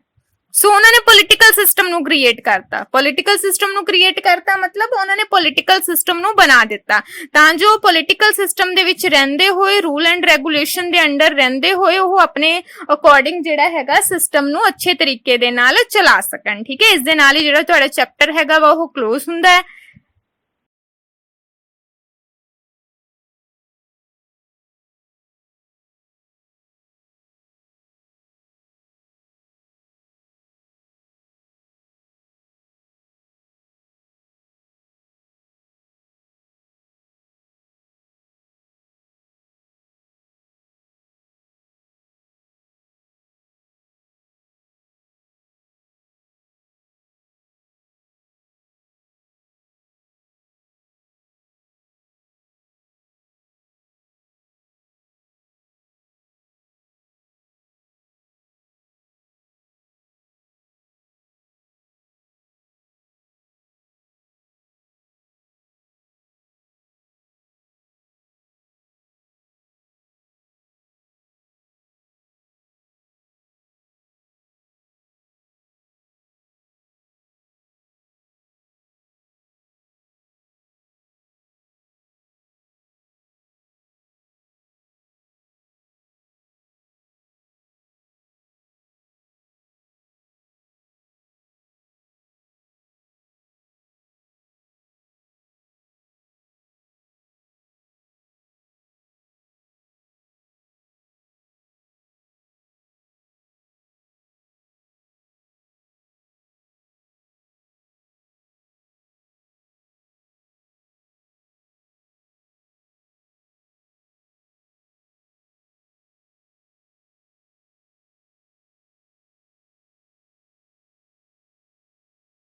ਸੋ ਉਹਨਾਂ ਨੇ ਪੋਲਿਟੀਕਲ ਸਿਸਟਮ ਨੂੰ ਕ੍ਰੀਏਟ ਕਰਤਾ, ਪੋਲਿਟੀਕਲ ਸਿਸਟਮ ਨੂੰ ਕ੍ਰੀਏਟ ਕਰਤਾ ਮਤਲਬ ਉਹਨਾਂ ਨੇ ਪੋਲਿਟੀਕਲ ਸਿਸਟਮ ਨੂੰ ਬਣਾ ਦਿੱਤਾ, ਤਾਂ ਜੋ ਪੋਲਿਟੀਕਲ ਸਿਸਟਮ ਦੇ ਵਿੱਚ ਰਹਿੰਦੇ ਹੋਏ, ਰੂਲ ਐਂਡ ਰੈਗੂਲੇਸ਼ਨ ਦੇ ਅੰਡਰ ਰਹਿੰਦੇ ਹੋਏ, ਉਹ ਆਪਣੇ ਅਕੋਰਡਿੰਗ ਜਿਹੜਾ ਹੈਗਾ ਸਿਸਟਮ ਨੂੰ ਅੱਛੇ ਤਰੀਕੇ ਦੇ ਨਾਲ ਚਲਾ ਸਕਣ, ਠੀਕ ਹੈ। ਇਸ ਦੇ ਨਾਲ ਹੀ ਜਿਹੜਾ ਤੁਹਾਡਾ ਚੈਪਟਰ ਹੈਗਾ ਵਾ ਉਹ ਕਲੋਜ਼ ਹੁੰਦਾ ਹੈ।